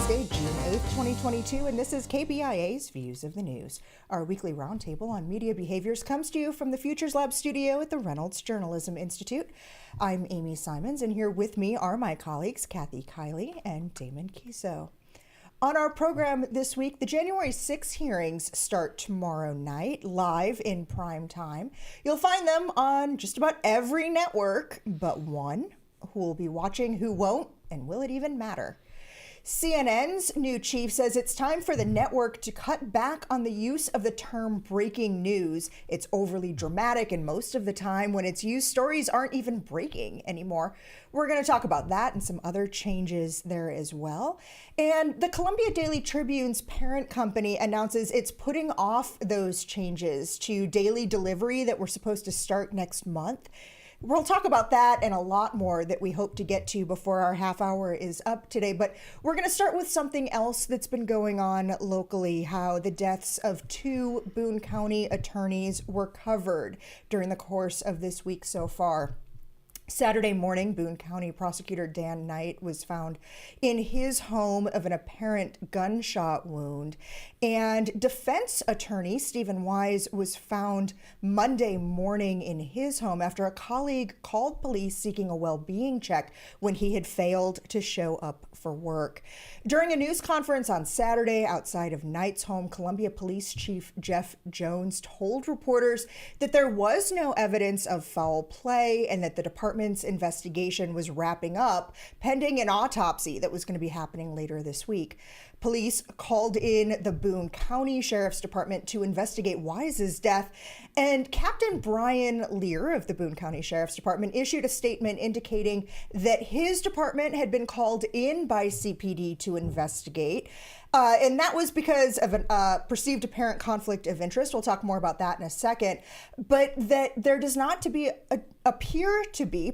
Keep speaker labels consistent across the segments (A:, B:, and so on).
A: Wednesday, June 8th, 2022, and this is KBIA's Views of the News. Our weekly roundtable on media behaviors comes to you from the Futures Lab studio at the Reynolds Journalism Institute. I'm Amy Simons, and here with me are my colleagues Kathy Kiley and Damon Kiso. On our program this week, the January 6 hearings start tomorrow night, live in prime time. You'll find them on just about every network but one. Who will be watching, who won't, and will it even matter? CNN's new chief says it's time for the network to cut back on the use of the term breaking news. It's overly dramatic, and most of the time when it's used, stories aren't even breaking anymore. We're going to talk about that and some other changes there as well. And the Columbia Daily Tribune's parent company announces it's putting off those changes to daily delivery that were supposed to start next month. We'll talk about that and a lot more that we hope to get to before our half hour is up today. But we're going to start with something else that's been going on locally, how the deaths of two Boone County attorneys were covered during the course of this week so far. Saturday morning, Boone County Prosecutor Dan Knight was found in his home of an apparent gunshot wound, and defense attorney Stephen Wise was found Monday morning in his home after a colleague called police seeking a well-being check when he had failed to show up for work. During a news conference on Saturday outside of Knight's home, Columbia Police Chief Jeff Jones told reporters that there was no evidence of foul play and that the department's investigation was wrapping up pending an autopsy that was going to be happening later this week. Police called in the Boone County Sheriff's Department to investigate Wise's death, and Captain Brian Lear of the Boone County Sheriff's Department issued a statement indicating that his department had been called in by CPD to investigate. And that was because of a perceived apparent conflict of interest. We'll talk more about that in a second. But that there does not appear to be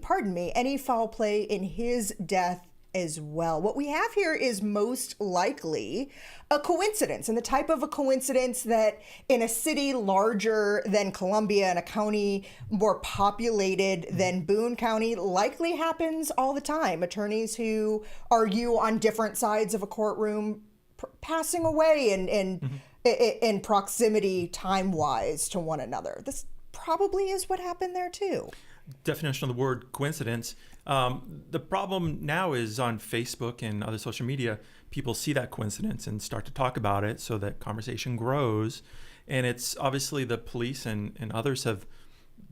A: any foul play in his death as well. What we have here is most likely a coincidence, and the type of a coincidence that in a city larger than Columbia and a county more populated than Boone County likely happens all the time. Attorneys who argue on different sides of a courtroom passing away in proximity time-wise to one another. This probably is what happened there too.
B: Definition of the word coincidence. The problem now is on Facebook and other social media, people see that coincidence and start to talk about it, so that conversation grows. And it's obviously the police and others have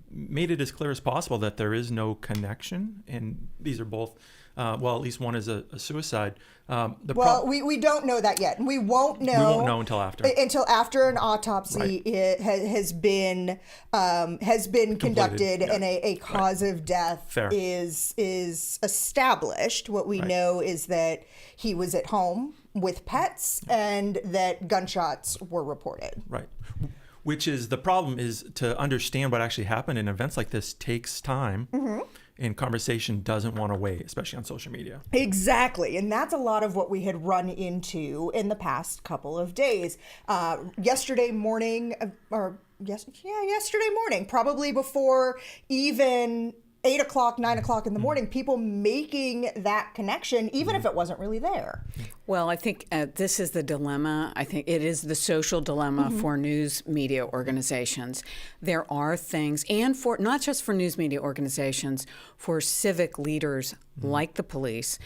B: made it as clear as possible that there is no connection. And these are both, at least one is a suicide.
A: We don't know that yet. We won't know.
B: We won't know until after.
A: Until after an autopsy has been conducted, and a cause of death is established. What we know is that he was at home with pets and that gunshots were reported.
B: Right. Which is the problem, is to understand what actually happened in events like this takes time. Mm-hmm. And conversation doesn't want to wait, especially on social media. Exactly.
A: And that's a lot of what we had run into in the past couple of days. Yesterday morning, probably before even 8 o'clock, 9 o'clock in the morning, people making that connection, even if it wasn't really there.
C: Well, I think this is the dilemma. I think it is the social dilemma for news media organizations. There are things, and for not just for news media organizations, for civic leaders like the police,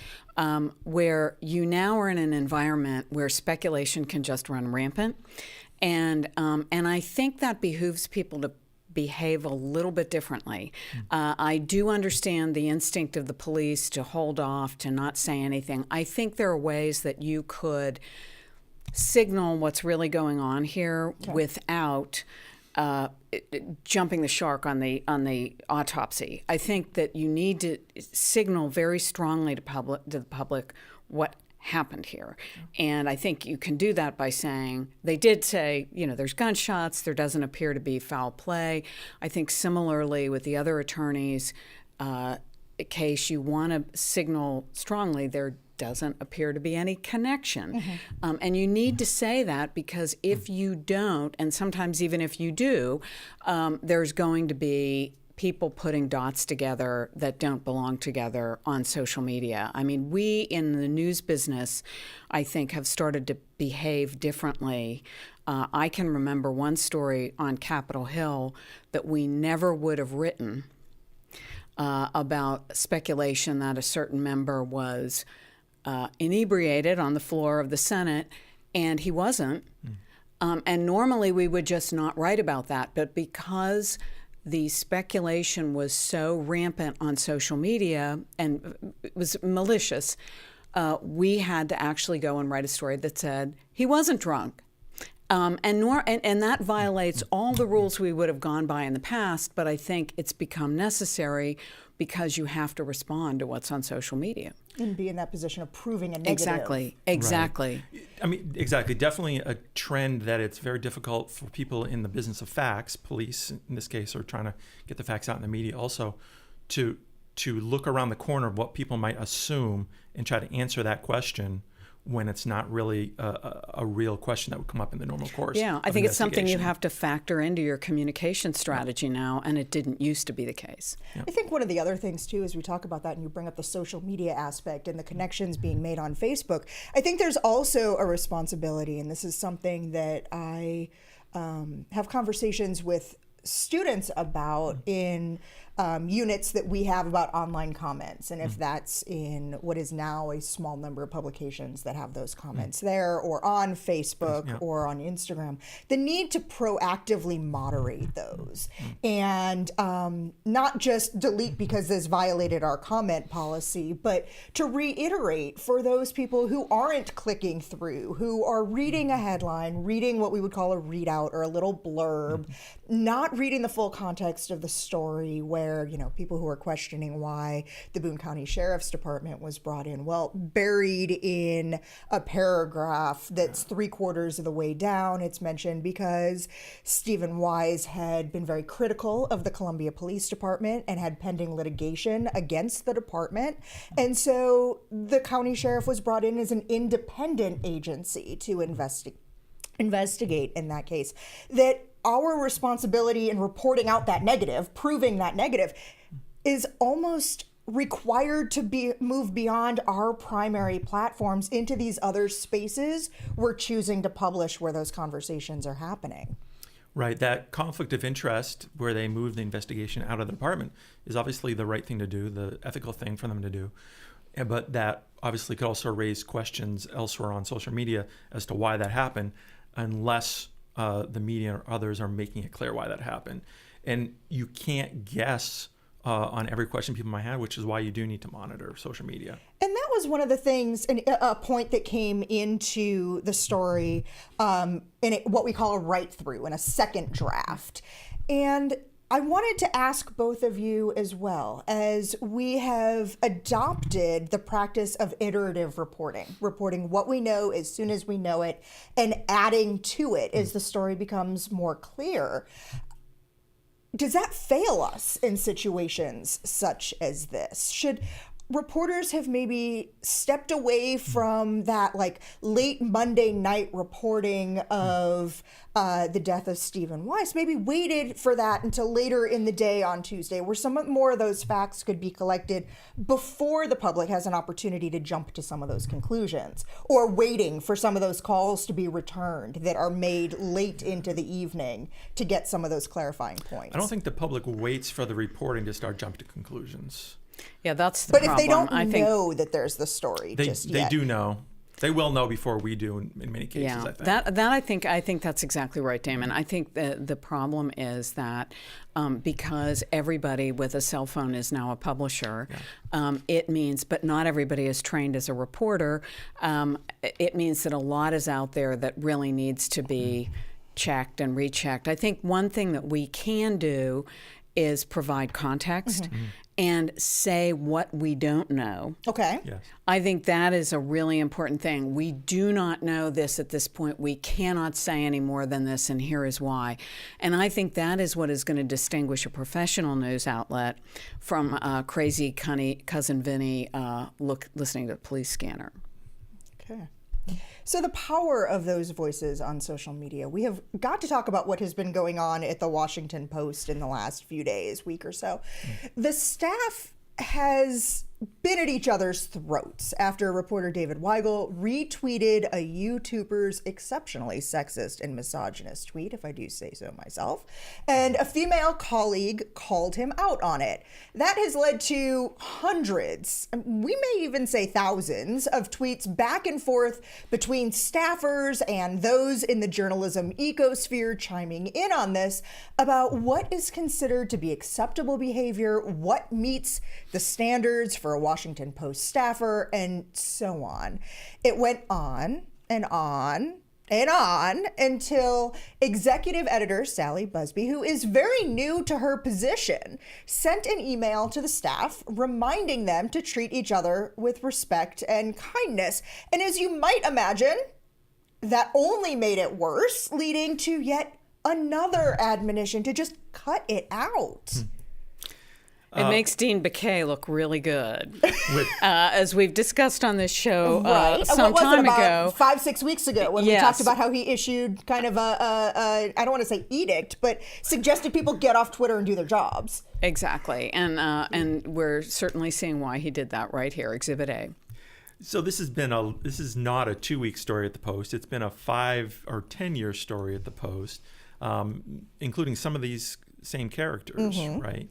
C: where you now are in an environment where speculation can just run rampant. And I think that behooves people to behave a little bit differently. I do understand the instinct of the police to hold off, to not say anything. I think there are ways that you could signal what's really going on here without jumping the shark on the autopsy. I think that you need to signal very strongly to the public what happened here. And I think you can do that by saying, they did say, there's gunshots, there doesn't appear to be foul play. I think similarly with the other attorneys' case, you want to signal strongly there doesn't appear to be any connection. And you need to say that, because if you don't, and sometimes even if you do, there's going to be people putting dots together that don't belong together on social media. I mean, we in the news business, I think, have started to behave differently. I can remember one story on Capitol Hill that we never would have written about speculation that a certain member was inebriated on the floor of the Senate, and he wasn't. And normally we would just not write about that, but because the speculation was so rampant on social media and it was malicious, we had to actually go and write a story that said he wasn't drunk. And that violates all the rules we would have gone by in the past, but I think it's become necessary because you have to respond to what's on social media.
A: And be in that position of proving a negative.
C: Exactly.
B: Right. I mean, exactly. Definitely a trend that it's very difficult for people in the business of facts, police in this case, are trying to get the facts out in the media also, to look around the corner of what people might assume and try to answer that question when it's not really a real question that would come up in the normal course.
C: Yeah, I think it's something you have to factor into your communication strategy now, and it didn't used to be the case.
A: Yeah. I think one of the other things, too, as we talk about that and you bring up the social media aspect and the connections being made on Facebook, I think there's also a responsibility, and this is something that I have conversations with students about in units that we have about online comments, and if that's in what is now a small number of publications that have those comments there, or on Facebook or on Instagram, the need to proactively moderate those and not just delete because this violated our comment policy, but to reiterate for those people who aren't clicking through, who are reading a headline, reading what we would call a readout or a little blurb, not reading the full context of the story, where people who are questioning why the Boone County Sheriff's Department was brought in, well, buried in a paragraph that's 3/4 of the way down, it's mentioned because Stephen Wise had been very critical of the Columbia Police Department and had pending litigation against the department, and so the county sheriff was brought in as an independent agency to investigate in that case. That our responsibility in reporting out that negative, proving that negative, is almost required to move beyond our primary platforms into these other spaces we're choosing to publish where those conversations are happening.
B: Right. That conflict of interest where they move the investigation out of the department is obviously the right thing to do, the ethical thing for them to do. But that obviously could also raise questions elsewhere on social media as to why that happened, unless the media or others are making it clear why that happened. And you can't guess on every question people might have, which is why you do need to monitor social media.
A: And that was one of the things, and a point that came into the story in what we call a write-through, in a second draft. And I wanted to ask both of you as well, as we have adopted the practice of iterative reporting what we know as soon as we know it and adding to it as the story becomes more clear. Does that fail us in situations such as this? Should reporters have maybe stepped away from that late Monday night reporting of the death of Stephen Wise, maybe waited for that until later in the day on Tuesday, where some more of those facts could be collected before the public has an opportunity to jump to some of those conclusions, or waiting for some of those calls to be returned that are made late into the evening to get some of those clarifying points?
B: I don't think the public waits for the reporting to start jumping to conclusions.
C: Yeah, that's the
A: problem.
C: problem.
A: But if they don't know that there's the story just yet.
B: They do know. They will know before we do in many cases,
C: yeah,
B: I think.
C: I think that's exactly right, Damon. I think the problem is that because everybody with a cell phone is now a publisher, it means, but not everybody is trained as a reporter, it means that a lot is out there that really needs to be checked and rechecked. I think one thing that we can do is provide context and say what we don't know.
A: Okay.
B: Yes.
C: I think that is a really important thing. We do not know this at this point. We cannot say any more than this, and here is why. And I think that is what is going to distinguish a professional news outlet from crazy Cousin Vinny listening to a police scanner.
A: Okay. So the power of those voices on social media. We have got to talk about what has been going on at the Washington Post in the last few days, week or so. The staff has been at each other's throats after reporter David Weigel retweeted a YouTuber's exceptionally sexist and misogynist tweet, if I do say so myself, and a female colleague called him out on it. That has led to hundreds, we may even say thousands, of tweets back and forth between staffers and those in the journalism ecosphere chiming in on this about what is considered to be acceptable behavior, what meets the standards for a Washington Post staffer, and so on. It went on and on and on until executive editor Sally Busby, who is very new to her position, sent an email to the staff reminding them to treat each other with respect and kindness. And as you might imagine, that only made it worse, leading to yet another admonition to just cut it out.
C: It makes Dean Baquet look really good, as we've discussed on this show some time ago.
A: 5-6 weeks ago when we talked about how he issued kind of a I don't want to say edict, but suggested people get off Twitter and do their jobs.
C: Exactly, and we're certainly seeing why he did that right here, Exhibit A.
B: So this is not a 2-week story at the Post. It's been a 5 or 10-year story at the Post, including some of these same characters, right?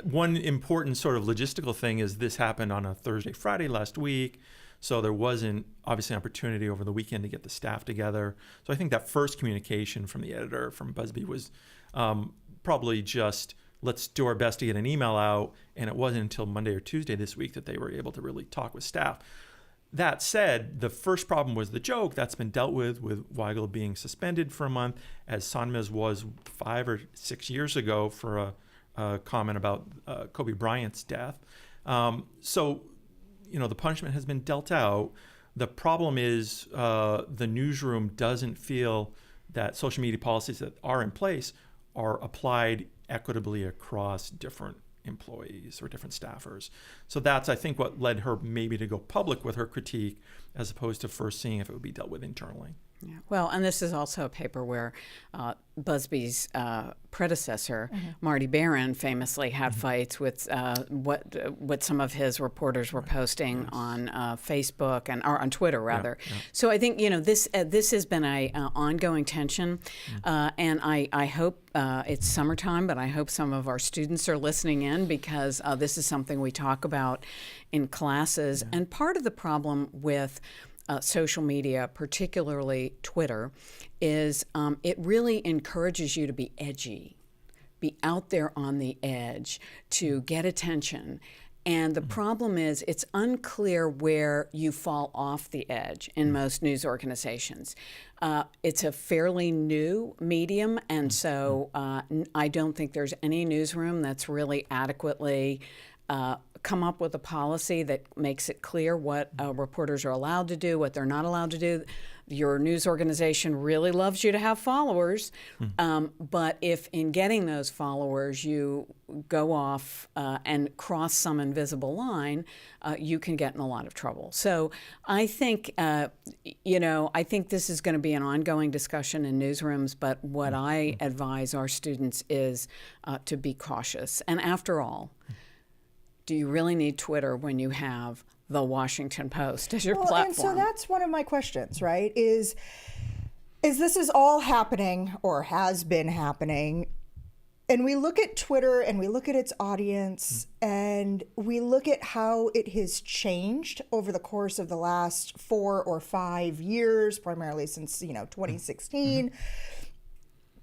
B: One important sort of logistical thing is this happened on a Thursday, Friday last week. So there wasn't obviously an opportunity over the weekend to get the staff together. So I think that first communication from the editor, from Busby, was probably just, let's do our best to get an email out. And it wasn't until Monday or Tuesday this week that they were able to really talk with staff. That said, the first problem was the joke. That's been dealt with Weigel being suspended for a month, as Sonmez was 5 or 6 years ago for a comment about Kobe Bryant's death. So, the punishment has been dealt out. The problem is the newsroom doesn't feel that social media policies that are in place are applied equitably across different employees or different staffers. So that's, I think, what led her maybe to go public with her critique as opposed to first seeing if it would be dealt with internally.
C: Yeah. Well, and this is also a paper where Busby's predecessor, Marty Barron, famously had fights with what some of his reporters were posting on Facebook or on Twitter, rather. Yeah. So I think this has been a ongoing tension, and I hope it's summertime, but I hope some of our students are listening in because this is something we talk about in classes. Yeah. And part of the problem with social media, particularly Twitter, is it really encourages you to be edgy, be out there on the edge, to get attention. And the problem is it's unclear where you fall off the edge in most news organizations. It's a fairly new medium, and so I don't think there's any newsroom that's really adequately come up with a policy that makes it clear what reporters are allowed to do, what they're not allowed to do. Your news organization really loves you to have followers, but if in getting those followers you go off and cross some invisible line, you can get in a lot of trouble. So I think, I think this is going to be an ongoing discussion in newsrooms, but what I advise our students is to be cautious. And after all, do you really need Twitter when you have the Washington Post as your platform?
A: And so that's one of my questions, right? Is this is all happening or has been happening, and we look at Twitter and we look at its audience and we look at how it has changed over the course of the last 4 or 5 years, primarily since 2016.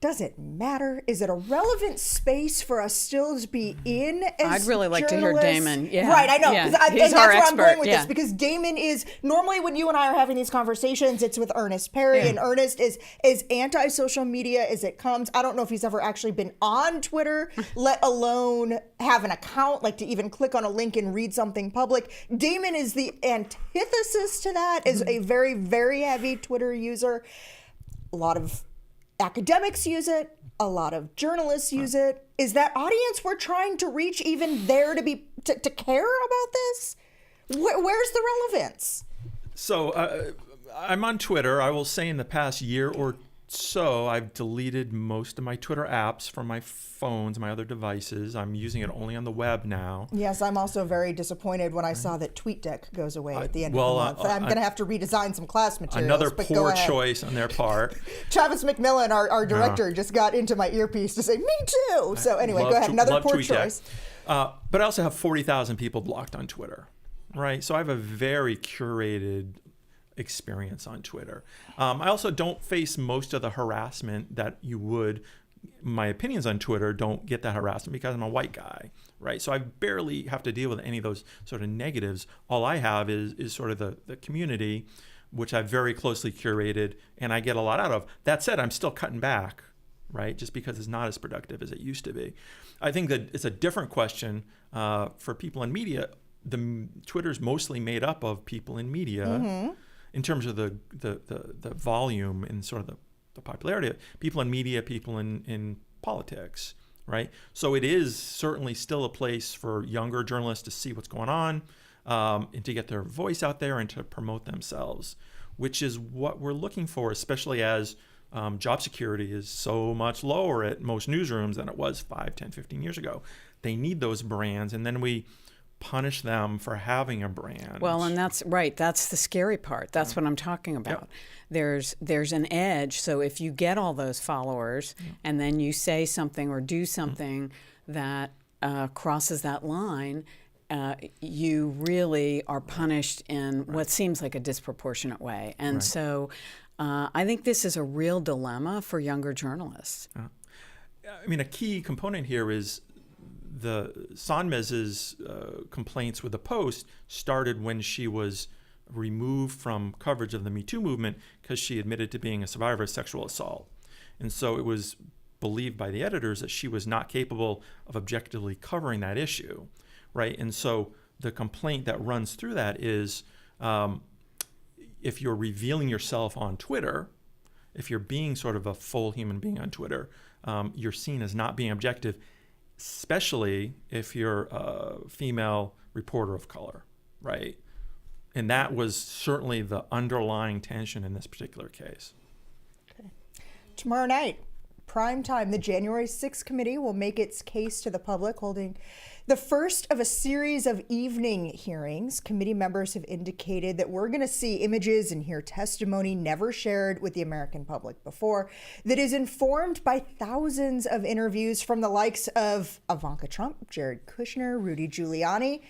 A: Does it matter? Is it a relevant space for us still to be in as
C: I'd really like
A: journalists?
C: to hear Damon. Yeah.
A: Right, I know.
C: Yeah.
A: And
C: He's
A: that's
C: our
A: where
C: expert.
A: I'm going with this, because Damon is, normally when you and I are having these conversations, it's with Ernest Perry, and Ernest is anti-social media as it comes. I don't know if he's ever actually been on Twitter, let alone have an account, like to even click on a link and read something public. Damon is the antithesis to that, is a very, very heavy Twitter user. A lot of academics use it. A lot of journalists use it. Is that audience we're trying to reach even there to care about this? Where's the relevance?
B: So I'm on Twitter. I will say in the past year or so, I've deleted most of my Twitter apps from my phones, my other devices. I'm using it only on the web now.
A: Yes, I'm also very disappointed when I saw that TweetDeck goes away at the end of the month. I'm going to have to redesign some class materials.
B: Another poor choice on their part.
A: Travis McMillan, our director, just got into my earpiece to say, me too. So anyway, go ahead. Another poor choice.
B: But I also have 40,000 people blocked on Twitter, right? So I have a very curated experience on Twitter. I also don't face most of the harassment that you would. My opinions on Twitter don't get that harassment because I'm a white guy, right? So I barely have to deal with any of those sort of negatives. All I have is sort of the community, which I've very closely curated and I get a lot out of. That said, I'm still cutting back, right? Just because it's not as productive as it used to be. I think that it's a different question for people in media. Twitter's mostly made up of people in media in terms of the volume and sort of the popularity of people in media, people in politics, right? So it is certainly still a place for younger journalists to see what's going on and to get their voice out there and to promote themselves, which is what we're looking for, especially as job security is so much lower at most newsrooms than it was 5, 10, 15 years ago. They need those brands, and then we punish them for having a brand.
C: Well, and that's right. That's the scary part. That's what I'm talking about. Yep. There's an edge. So if you get all those followers and then you say something or do something that crosses that line, you really are punished in what seems like a disproportionate way. And so I think this is a real dilemma for younger journalists.
B: I mean, a key component here is the Sonmez's complaints with the Post started when she was removed from coverage of the Me Too movement because she admitted to being a survivor of sexual assault. And so it was believed by the editors that she was not capable of objectively covering that issue, right? And so the complaint that runs through that is if you're revealing yourself on Twitter, if you're being sort of a full human being on Twitter, you're seen as not being objective, especially if you're a female reporter of color, right? And that was certainly the underlying tension in this particular case.
A: Okay. Tomorrow night, prime time, the January 6th committee will make its case to the public, holding the first of a series of evening hearings. Committee members have indicated that we're going to see images and hear testimony never shared with the American public before that is informed by thousands of interviews from the likes of Ivanka Trump, Jared Kushner, Rudy Giuliani,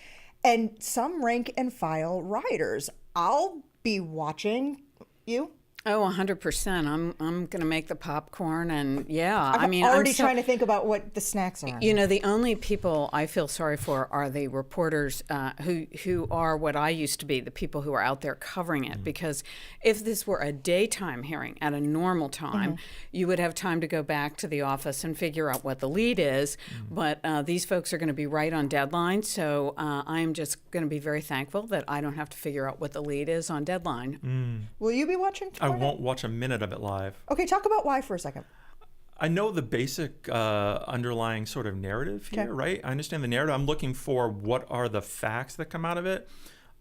A: and some rank and file writers. I'll be watching. You?
C: Oh, 100%. I'm going to make the popcorn, and
A: I'm already trying to think about what the snacks are.
C: You know, the only people I feel sorry for are the reporters who are what I used to be, the people who are out there covering it. Because if this were a daytime hearing at a normal time, you would have time to go back to the office and figure out what the lead is. But these folks are going to be right on deadline, so I'm just going to be very thankful that I don't have to figure out what the lead is on deadline.
A: Will you be watching tomorrow?
B: I won't watch a minute of it live.
A: Okay, talk about why for a second.
B: I know the basic underlying sort of narrative here, right? I understand the narrative. I'm looking for what are the facts that come out of it.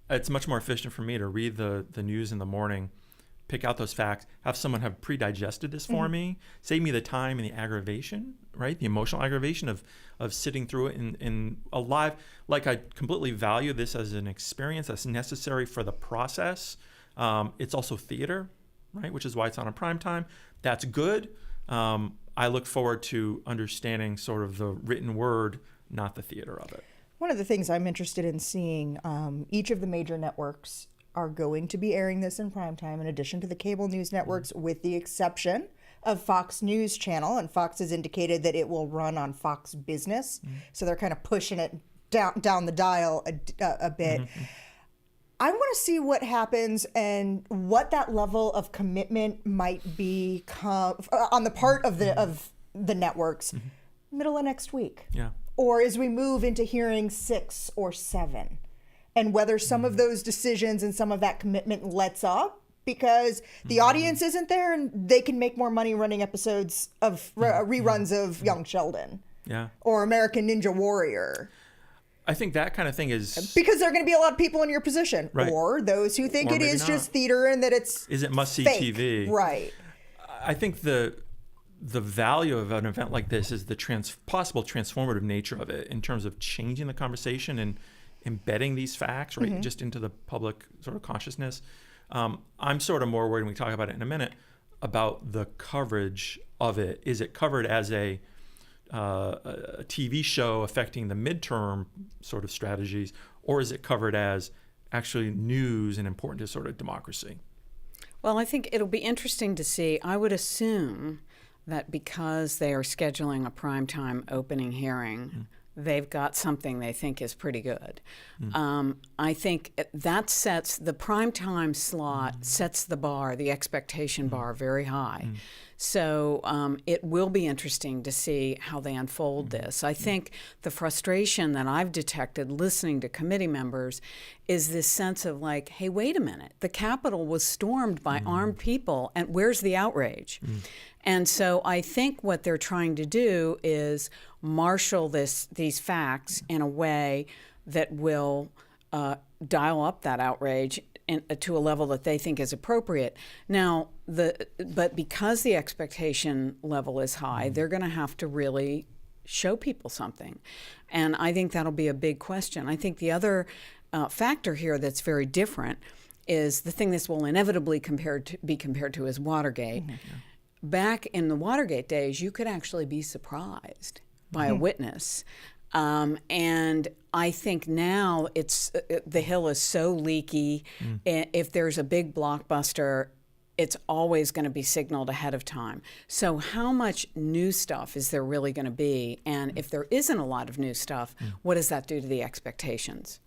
B: It's much more efficient for me to read the news in the morning, pick out those facts, have someone have pre-digested this for me, save me the time and the aggravation, right? The emotional aggravation of sitting through it in a live, like I completely value this as an experience that's necessary for the process. It's also theater, right? Which is why it's on a prime time. That's good. I look forward to understanding sort of the written word, not the theater of it.
A: One of the things I'm interested in seeing, each of the major networks are going to be airing this in prime time in addition to the cable news networks, with the exception of Fox News Channel. And Fox has indicated that it will run on Fox Business. So they're kind of pushing it down the dial a bit. I want to see what happens and what that level of commitment might be on the part of the networks middle of next week.
B: Yeah.
A: Or as we move into hearing 6 or 7, and whether some of those decisions and some of that commitment lets up because the audience isn't there and they can make more money running episodes of reruns of Young Sheldon.
B: Yeah.
A: Or American Ninja Warrior.
B: I think that kind of thing is
A: because there are going to be a lot of people in your position,
B: Right.
A: or those who think
B: Or
A: it
B: maybe
A: is
B: not.
A: just theater and that it's
B: is it must-see
A: fake.
B: TV.
A: Right.
B: I think the value of an event like this is the possible transformative nature of it in terms of changing the conversation and embedding these facts right just into the public sort of consciousness. I'm sort of more worried, and we talk about it in a minute, about the coverage of it. Is it covered as a TV show affecting the midterm sort of strategies, or is it covered as actually news and important to sort of democracy?
C: Well, I think it'll be interesting to see. I would assume that because they are scheduling a primetime opening hearing, they've got something they think is pretty good. I think that sets the primetime slot, sets the bar, the expectation bar very high. So it will be interesting to see how they unfold this. I think the frustration that I've detected listening to committee members is this sense of like, hey, wait a minute, the Capitol was stormed by armed people, and where's the outrage? And so I think what they're trying to do is marshal these facts in a way that will dial up that outrage to a level that they think is appropriate. Now, but because the expectation level is high, they're going to have to really show people something. And I think that'll be a big question. I think the other factor here that's very different is the thing this will inevitably be compared to is Watergate. Back in the Watergate days, you could actually be surprised by a witness. And I think now the Hill is so leaky. If there's a big blockbuster, it's always going to be signaled ahead of time. So how much new stuff is there really going to be? And if there isn't a lot of new stuff, what does that do to the expectations?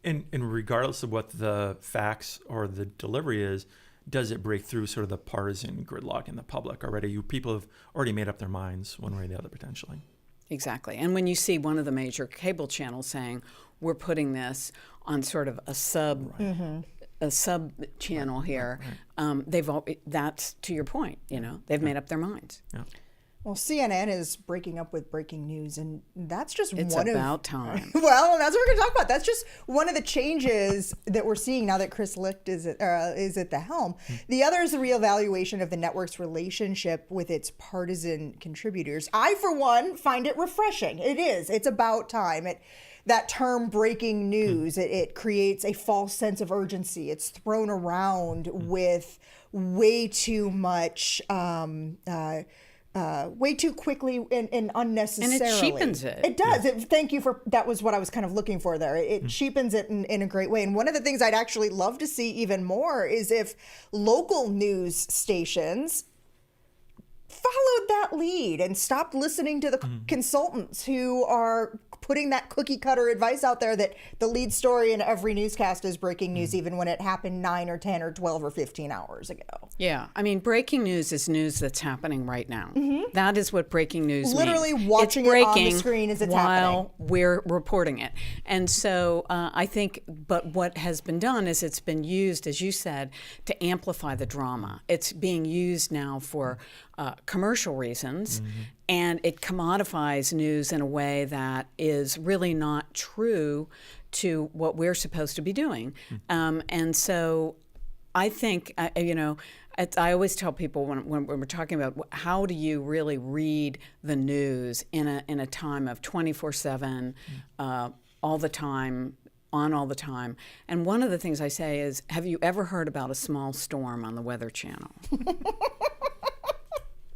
B: And regardless of what the facts or the delivery is, does it break through sort of the partisan gridlock in the public already? People have already made up their minds one way or the other potentially. Exactly.
C: And when you see one of the major cable channels saying, we're putting this on sort of a sub channel here, that's to your point, they've made up their minds.
B: Yeah.
A: Well, CNN is breaking up with breaking news, and that's just
C: it's
A: one
C: about time.
A: Well, that's what we're going to talk about. That's just one of the changes that we're seeing now that Chris Licht is at the helm. The other is the reevaluation of the network's relationship with its partisan contributors. I, for one, find it refreshing. It is. It's about time. That term breaking news, it creates a false sense of urgency. It's thrown around with way too much, way too quickly and unnecessarily.
C: And it cheapens it.
A: It does. Thank you for, that was what I was kind of looking for there. It cheapens it in a great way. And one of the things I'd actually love to see even more is if local news stations followed that lead and stopped listening to the consultants who are putting that cookie cutter advice out there that the lead story in every newscast is breaking news, even when it happened 9 or 10 or 12 or 15 hours ago.
C: Yeah. I mean, breaking news is news that's happening right now. That is what breaking news
A: Literally
C: means.
A: watching
C: It's
A: it on the
C: breaking
A: screen as it's
C: while
A: happening.
C: we're reporting it. And so I think, but what has been done is it's been used, as you said, to amplify the drama. It's being used now for commercial reasons, and it commodifies news in a way that is really not true to what we're supposed to be doing. And so I think, I always tell people when we're talking about how do you really read the news in a time of 24/7, all the time, on all the time. And one of the things I say is, have you ever heard about a small storm on the Weather Channel?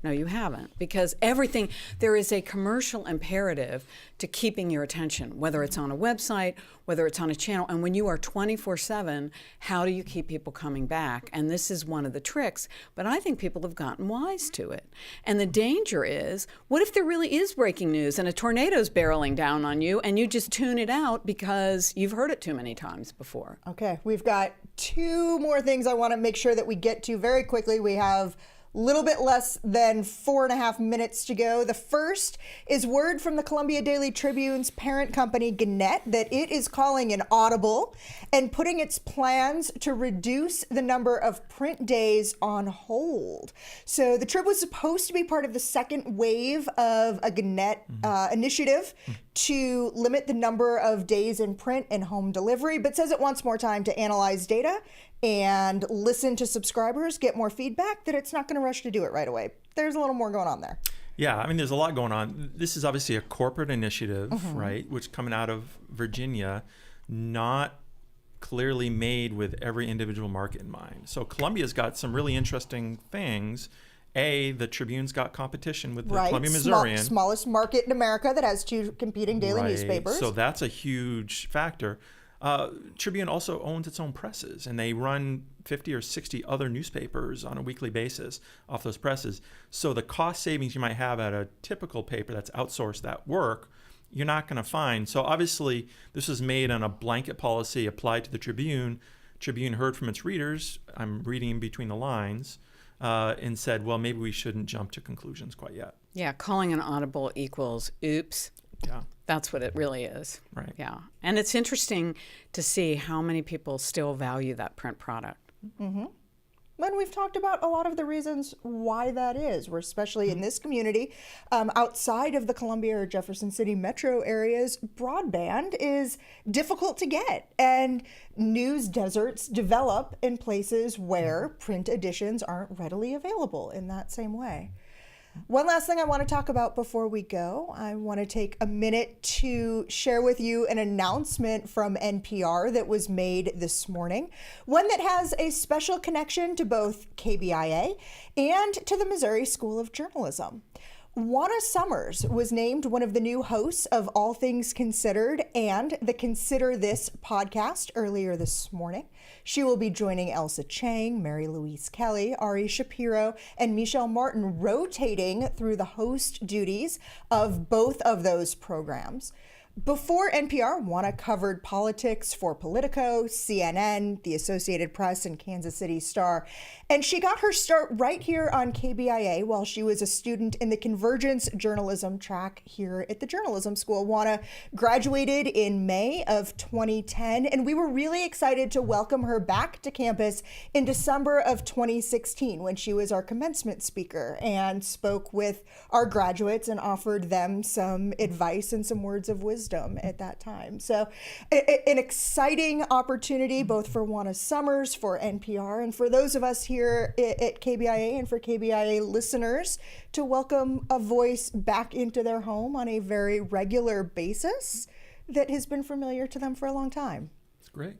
C: No, you haven't, because there is a commercial imperative to keeping your attention, whether it's on a website, whether it's on a channel. And when you are 24/7, how do you keep people coming back? And this is one of the tricks, but I think people have gotten wise to it. And the danger is, what if there really is breaking news and a tornado's barreling down on you and you just tune it out because you've heard it too many times before?
A: Okay, we've got 2 more things I want to make sure that we get to very quickly. We have little bit less than 4.5 minutes to go. The first is word from the Columbia Daily Tribune's parent company, Gannett, that it is calling an audible and putting its plans to reduce the number of print days on hold. So the Trib was supposed to be part of the second wave of a Gannett initiative to limit the number of days in print and home delivery, but says it wants more time to analyze data and listen to subscribers, get more feedback, that it's not going to rush to do it right away. There's a little more going on there.
B: Yeah, I mean, there's a lot going on. This is obviously a corporate initiative, right, which coming out of Virginia, not clearly made with every individual market in mind. So Columbia's got some really interesting things. The Tribune's got competition with the Columbia Missourian.
A: Smallest market in America that has two competing daily newspapers.
B: So that's a huge factor. Tribune also owns its own presses, and they run 50 or 60 other newspapers on a weekly basis off those presses. So the cost savings you might have at a typical paper that's outsourced that work, you're not going to find. So obviously, this was made on a blanket policy applied to the Tribune. Tribune heard from its readers, I'm reading between the lines, and said, well, maybe we shouldn't jump to conclusions quite yet.
C: Yeah, calling an audible equals oops.
B: Yeah.
C: That's what it really is.
B: Right.
C: Yeah. And it's interesting to see how many people still value that print product.
A: Mm-hmm. And we've talked about a lot of the reasons why that is. We're especially in this community, outside of the Columbia or Jefferson City metro areas, broadband is difficult to get. And news deserts develop in places where print editions aren't readily available in that same way. One last thing I want to talk about before we go. I want to take a minute to share with you an announcement from NPR that was made this morning, one that has a special connection to both KBIA and to the Missouri School of Journalism. Juana Summers was named one of the new hosts of All Things Considered and the Consider This podcast earlier this morning. She will be joining Elsa Chang, Mary Louise Kelly, Ari Shapiro, and Michelle Martin, rotating through the host duties of both of those programs. Before NPR, Juana covered politics for Politico, CNN, the Associated Press, and Kansas City Star. And she got her start right here on KBIA while she was a student in the Convergence journalism track here at the journalism school. Juana graduated in May of 2010, and we were really excited to welcome her back to campus in December of 2016 when she was our commencement speaker and spoke with our graduates and offered them some advice and some words of wisdom at that time. So an exciting opportunity both for Juana Summers, for NPR, and for those of us here at KBIA and for KBIA listeners to welcome a voice back into their home on a very regular basis that has been familiar to them for a long time.
B: It's great.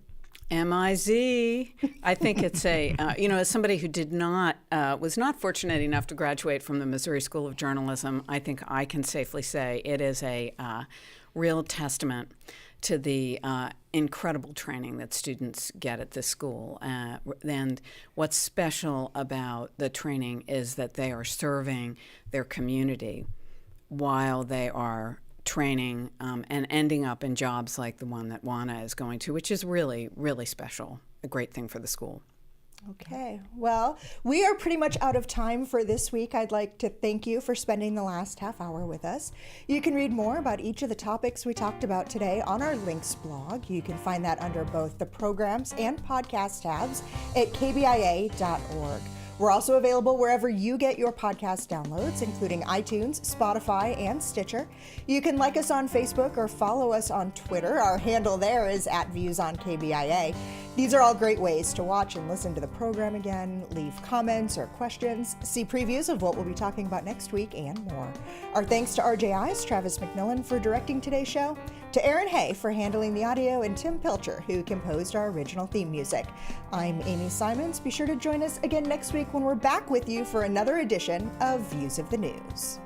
C: MIZ. I think it's as somebody who was not fortunate enough to graduate from the Missouri School of Journalism, I think I can safely say it is a real testament to the incredible training that students get at this school. And what's special about the training is that they are serving their community while they are training and ending up in jobs like the one that Juana is going to, which is really, really special, a great thing for the school.
A: Okay, well, we are pretty much out of time for this week. I'd like to thank you for spending the last half hour with us. You can read more about each of the topics we talked about today on our links blog. You can find that under both the programs and podcast tabs at kbia.org. We're also available wherever you get your podcast downloads, including iTunes, Spotify, and Stitcher. You can like us on Facebook or follow us on Twitter. Our handle there is @ViewsOnKBIA. These are all great ways to watch and listen to the program again, leave comments or questions, see previews of what we'll be talking about next week, and more. Our thanks to RJI's Travis McMillan for directing today's show, to Aaron Hay for handling the audio, and Tim Pilcher, who composed our original theme music. I'm Amy Simons. Be sure to join us again next week when we're back with you for another edition of Views of the News.